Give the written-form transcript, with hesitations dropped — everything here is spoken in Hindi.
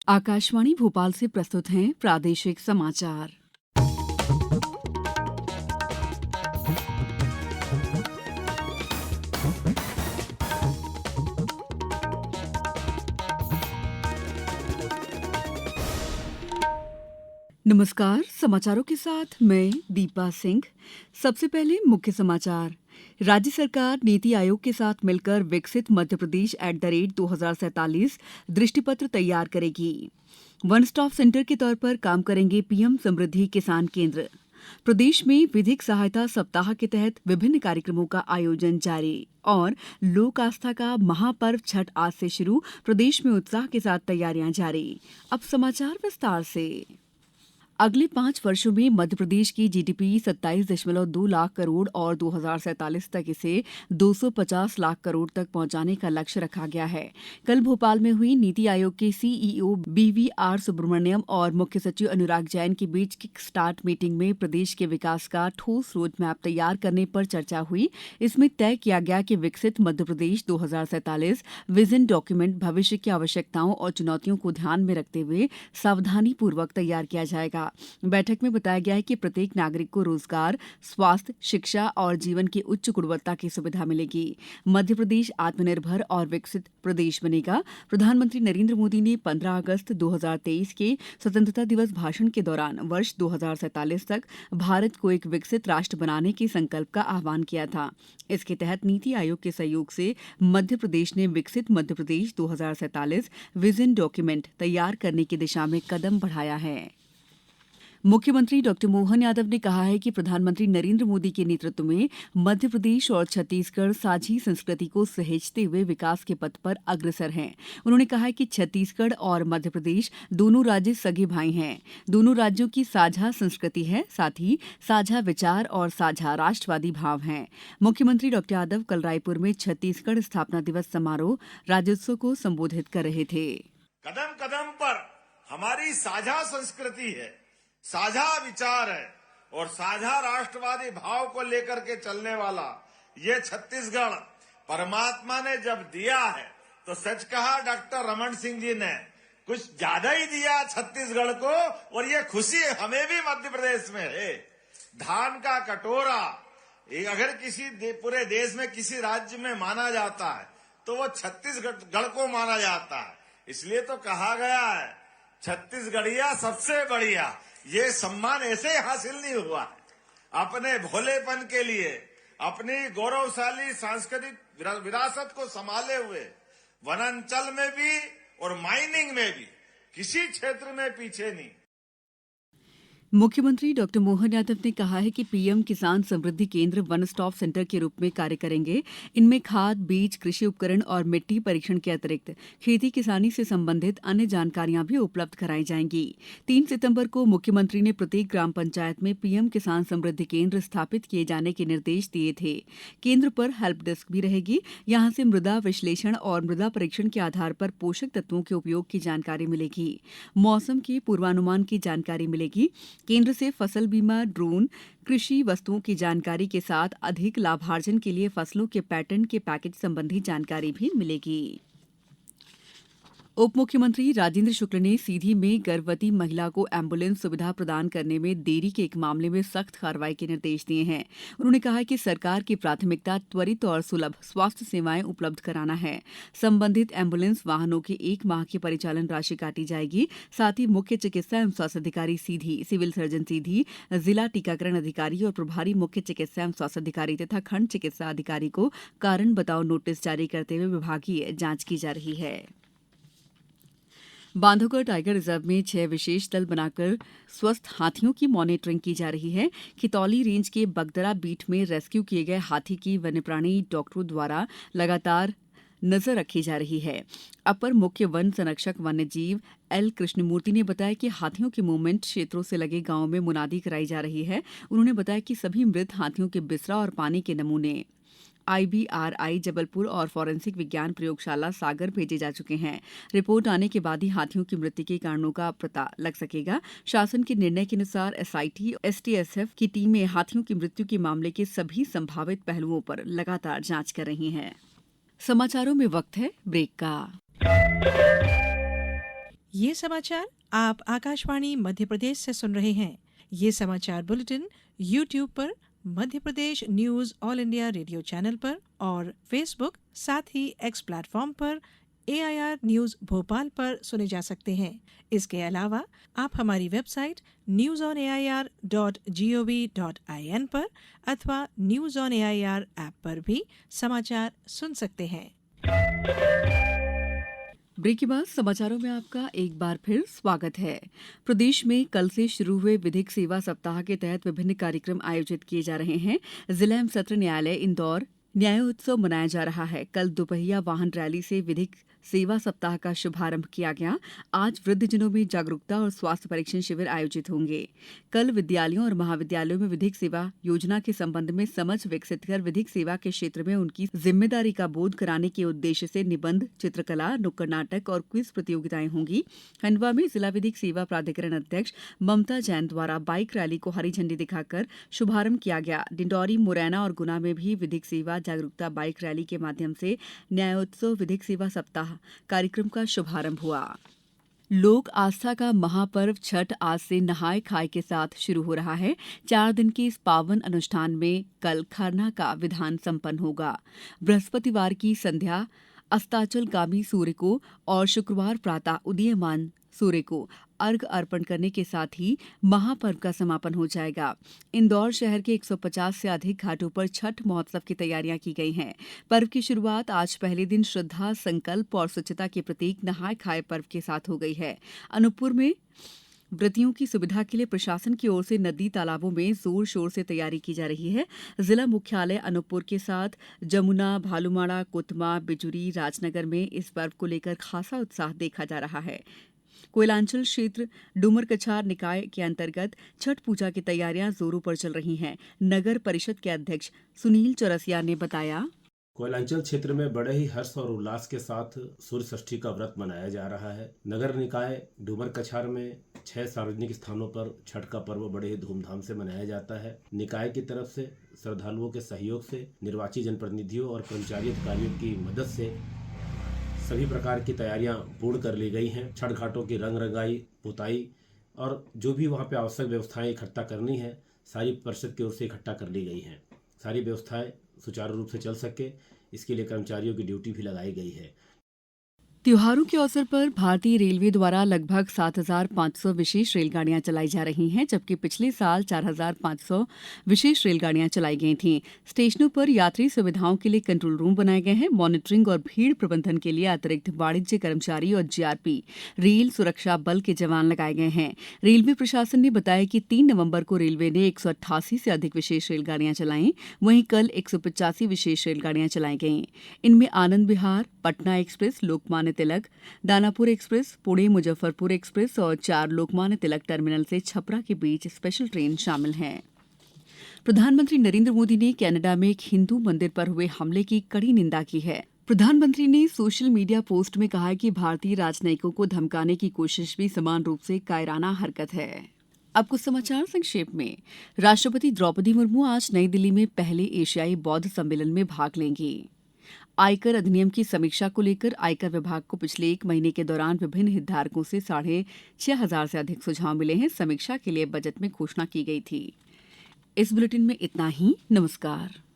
आकाशवाणी भोपाल से प्रस्तुत हैं प्रादेशिक समाचार। नमस्कार, समाचारों के साथ मैं दीपा सिंह। सबसे पहले मुख्य समाचार। राज्य सरकार नीति आयोग के साथ मिलकर विकसित मध्यप्रदेश @2047 दृष्टिपत्र तैयार करेगी। वन स्टॉप सेंटर के तौर पर काम करेंगे पीएम समृद्धि किसान केंद्र। प्रदेश में विधिक सहायता सप्ताह के तहत विभिन्न कार्यक्रमों का आयोजन जारी। और लोक आस्था का महापर्व छठ आज से शुरू, प्रदेश में उत्साह के साथ तैयारियां जारी। अब समाचार विस्तार से। अगले 5 वर्षों में मध्यप्रदेश की जीडीपी 27.2 लाख करोड़ और 2047 तक इसे 250 लाख करोड़ तक पहुंचाने का लक्ष्य रखा गया है। कल भोपाल में हुई नीति आयोग के सीईओ बीवीआर सुब्रमण्यम और मुख्य सचिव अनुराग जैन के बीच किक स्टार्ट मीटिंग में प्रदेश के विकास का ठोस रोड मैप तैयार करने पर चर्चा हुई। इसमें तय किया गया कि विकसित मध्यप्रदेश 2047 विजन डॉक्यूमेंट भविष्य की आवश्यकताओं और चुनौतियों को ध्यान में रखते हुए सावधानी पूर्वक तैयार किया जाएगा। बैठक में बताया गया है कि प्रत्येक नागरिक को रोजगार, स्वास्थ्य, शिक्षा और जीवन की उच्च गुणवत्ता की सुविधा मिलेगी। मध्य प्रदेश आत्मनिर्भर और विकसित प्रदेश बनेगा। प्रधानमंत्री नरेंद्र मोदी ने 15 अगस्त 2023 के स्वतंत्रता दिवस भाषण के दौरान वर्ष 2047 तक भारत को एक विकसित राष्ट्र बनाने के संकल्प का आह्वान किया था। इसके तहत नीति आयोग के सहयोग से मध्य प्रदेश ने विकसित मध्य प्रदेश 2047 विजन डॉक्यूमेंट तैयार करने की दिशा में कदम बढ़ाया है। मुख्यमंत्री डॉक्टर मोहन यादव ने कहा है कि प्रधानमंत्री नरेंद्र मोदी के नेतृत्व में मध्य प्रदेश और छत्तीसगढ़ साझी संस्कृति को सहेजते हुए विकास के पथ पर अग्रसर हैं। उन्होंने कहा है कि छत्तीसगढ़ और मध्य प्रदेश दोनों राज्य सगे भाई हैं। दोनों राज्यों की साझा संस्कृति है, साथ ही साझा विचार और साझा राष्ट्रवादी भाव हैं। मुख्यमंत्री डॉक्टर यादव कल रायपुर में छत्तीसगढ़ स्थापना दिवस समारोह राज्योत्सव को संबोधित कर रहे थे। कदम कदम पर हमारी साझा संस्कृति है, साझा विचार है और साझा राष्ट्रवादी भाव को लेकर के चलने वाला ये छत्तीसगढ़ परमात्मा ने जब दिया है तो सच कहा डॉक्टर रमन सिंह जी ने, कुछ ज्यादा ही दिया छत्तीसगढ़ को। और ये खुशी हमें भी मध्य प्रदेश में है। धान का कटोरा अगर पूरे देश में किसी राज्य में माना जाता है तो वो छत्तीसगढ़ को माना जाता है। इसलिए तो कहा गया है छत्तीसगढ़िया सबसे बढ़िया। ये सम्मान ऐसे हासिल नहीं हुआ है। अपने भोलेपन के लिए, अपनी गौरवशाली सांस्कृतिक विरासत को संभाले हुए वनांचल में भी और माइनिंग में भी किसी क्षेत्र में पीछे नहीं। मुख्यमंत्री डॉक्टर मोहन यादव ने कहा है कि पीएम किसान समृद्धि केंद्र वन स्टॉप सेंटर के रूप में कार्य करेंगे। इनमें खाद, बीज, कृषि उपकरण और मिट्टी परीक्षण के अतिरिक्त खेती किसानी से संबंधित अन्य जानकारियां भी उपलब्ध कराई जाएंगी। 3 सितंबर को मुख्यमंत्री ने प्रत्येक ग्राम पंचायत में पीएम किसान समृद्धि केंद्र स्थापित किए जाने के निर्देश दिए थे। केंद्र पर हेल्प डेस्क भी रहेगी। यहां से मृदा विश्लेषण और मृदा परीक्षण के आधार पर पोषक तत्वों के उपयोग की जानकारी मिलेगी। मौसम के पूर्वानुमान की जानकारी मिलेगी। केंद्र से फसल बीमा, ड्रोन, कृषि वस्तुओं की जानकारी के साथ अधिक लाभार्जन के लिए फसलों के पैटर्न के पैकेज संबंधी जानकारी भी मिलेगी। उप मुख्यमंत्री राजेंद्र शुक्ल ने सीधी में गर्भवती महिला को एम्बुलेंस सुविधा प्रदान करने में देरी के एक मामले में सख्त कार्रवाई के निर्देश दिए हैं। उन्होंने कहा कि सरकार की प्राथमिकता त्वरित और सुलभ स्वास्थ्य सेवाएं उपलब्ध कराना है। संबंधित एम्बुलेंस वाहनों की 1 माह की परिचालन राशि काटी जाएगी। साथ ही मुख्य चिकित्सा एवं स्वास्थ्य अधिकारी सीधी, सिविल सर्जन सीधी, जिला टीकाकरण अधिकारी और प्रभारी मुख्य चिकित्सा एवं स्वास्थ्य अधिकारी तथा खंड चिकित्सा अधिकारी को कारण बताओ नोटिस जारी करते हुए विभागीय जांच की जा रही है। बांधवगढ़ टाइगर रिजर्व में 6 विशेष दल बनाकर स्वस्थ हाथियों की मॉनिटरिंग की जा रही है। खितौली रेंज के बगदरा बीट में रेस्क्यू किए गए हाथी की वन्यप्राणी डॉक्टरों द्वारा लगातार नजर रखी जा रही है। अपर मुख्य वन संरक्षक वन्यजीव एल कृष्णमूर्ति ने बताया कि हाथियों के मूवमेंट क्षेत्रों से लगे गांवों में मुनादी कराई जा रही है। उन्होंने बताया कि सभी मृत हाथियों के बिसरा और पानी के नमूने IBRI जबलपुर और फॉरेंसिक विज्ञान प्रयोगशाला सागर भेजे जा चुके हैं। रिपोर्ट आने के बाद ही हाथियों की मृत्यु के कारणों का पता लग सकेगा। शासन के निर्णय के अनुसार SIT STSF की टीमें हाथियों की मृत्यु के मामले के सभी संभावित पहलुओं पर लगातार जांच कर रही हैं। समाचारों में वक्त है ब्रेक का। ये समाचार आप आकाशवाणी मध्य प्रदेश से सुन रहे हैं। ये समाचार बुलेटिन YouTube पर Madhya Pradesh news All India Radio channel पर और फेसबुक साथ ही एक्स प्लेटफॉर्म पर AIR न्यूज भोपाल पर सुने जा सकते हैं। इसके अलावा आप हमारी वेबसाइट newsonair.gov.in पर अथवा न्यूज ऑन AIR ऐप पर भी समाचार सुन सकते हैं। ब्रेक के बाद समाचारों में आपका एक बार फिर स्वागत है। प्रदेश में कल से शुरू हुए विधिक सेवा सप्ताह के तहत विभिन्न कार्यक्रम आयोजित किए जा रहे हैं। जिला एवं सत्र न्यायालय इंदौर न्यायोत्सव मनाया जा रहा है। कल दोपहिया वाहन रैली से विधिक सेवा सप्ताह का शुभारंभ किया गया। आज वृद्धजनों में जागरूकता और स्वास्थ्य परीक्षण शिविर आयोजित होंगे। कल विद्यालयों और महाविद्यालयों में विधिक सेवा योजना के संबंध में समझ विकसित कर विधिक सेवा के क्षेत्र में उनकी जिम्मेदारी का बोध कराने के उद्देश्य से निबंध, चित्रकला, नुक्कड़ नाटक और क्विज प्रतियोगिताएं होंगी। खंडवा में जिला विधिक सेवा प्राधिकरण अध्यक्ष ममता जैन द्वारा बाइक रैली को हरी झंडी दिखाकर शुभारंभ किया गया। डिंडौरी, मुरैना और गुना में भी विधिक सेवा जागरूकता बाइक रैली के माध्यम से न्यायोत्सव विधिक सेवा सप्ताह कार्यक्रम का शुभारंभ हुआ। लोक आस्था का महापर्व छठ आज से नहाय खाए के साथ शुरू हो रहा है। 4 दिन के इस पावन अनुष्ठान में कल खरना का विधान संपन्न होगा। बृहस्पतिवार की संध्या अस्ताचलगामी सूर्य को और शुक्रवार प्रातः उदीयमान सूर्य को अर्घ अर्पण करने के साथ ही महापर्व का समापन हो जाएगा। इंदौर शहर के 150 से अधिक घाटों पर छठ महोत्सव की तैयारियां की गई हैं। पर्व की शुरुआत आज पहले दिन श्रद्धा, संकल्प और स्वच्छता के प्रतीक नहाय खाए पर्व के साथ हो गई है। अनूपपुर में व्रतियों की सुविधा के लिए प्रशासन की ओर से नदी तालाबों में जोर शोर से तैयारी की जा रही है। जिला मुख्यालय अनूपपुर के साथ जमुना, भालूमाड़ा, कुतमा, बिजुरी, राजनगर में इस पर्व को लेकर खासा उत्साह देखा जा रहा है। कोयलांचल क्षेत्र डूमरकछार निकाय के अंतर्गत छठ पूजा की तैयारियां जोरों पर चल रही हैं। नगर परिषद के अध्यक्ष सुनील चौरसिया ने बताया, कोयलांचल क्षेत्र में बड़े ही हर्ष और उल्लास के साथ सूर्य षष्ठी का व्रत मनाया जा रहा है। नगर निकाय डूमर कछार में 6 सार्वजनिक स्थानों पर छठ का पर्व बड़े ही धूमधाम से मनाया जाता है। निकाय की तरफ से श्रद्धालुओं के सहयोग से निर्वाचित जनप्रतिनिधियों और कर्मचारी अधिकारियों की मदद से सभी प्रकार की तैयारियां पूर्ण कर ली गई हैं। छठ घाटों की रंग रंगाई, पुताई और जो भी वहां पे आवश्यक व्यवस्थाएं इकट्ठा करनी है सारी परिषद की ओर से इकट्ठा कर ली गई हैं। सारी व्यवस्थाएं सुचारू रूप से चल सके इसके लिए कर्मचारियों की ड्यूटी भी लगाई गई है। त्योहारों के अवसर पर भारतीय रेलवे द्वारा लगभग 7,500 विशेष रेलगाड़ियां चलाई जा रही हैं, जबकि पिछले साल 4,500 विशेष रेलगाड़ियां चलाई गई थीं। स्टेशनों पर यात्री सुविधाओं के लिए कंट्रोल रूम बनाए गए हैं। मॉनिटरिंग और भीड़ प्रबंधन के लिए अतिरिक्त वाणिज्य कर्मचारी और GRP रेल सुरक्षा बल के जवान लगाए गए हैं। रेलवे प्रशासन ने बताया कि 3 नवंबर को रेलवे ने 188 से अधिक विशेष रेलगाड़ियां चलाई। वहीं कल 185 विशेष रेलगाड़ियां चलाई गईं। इनमें Anand Vihar, Patna express, Lokmanya Tilak, Danapur express, Pune Muzaffarpur express और 4 लोकमान्य तिलक टर्मिनल से छपरा के बीच स्पेशल ट्रेन शामिल हैं। प्रधानमंत्री नरेंद्र मोदी ने कनाडा में एक हिंदू मंदिर पर हुए हमले की कड़ी निंदा की है। प्रधानमंत्री ने सोशल मीडिया पोस्ट में कहा कि भारतीय राजनयिकों को धमकाने की कोशिश भी समान रूप से कायराना हरकत है। अब कुछ समाचार संक्षेप में। राष्ट्रपति द्रौपदी मुर्मू आज नई दिल्ली में पहले एशियाई बौद्ध सम्मेलन में भाग लेंगी। आयकर अधिनियम की समीक्षा को लेकर आयकर विभाग को पिछले 1 महीने के दौरान विभिन्न हितधारकों से 6,500 से अधिक सुझाव मिले हैं। समीक्षा के लिए बजट में घोषणा की गई थी। इस बुलेटिन में इतना ही। नमस्कार।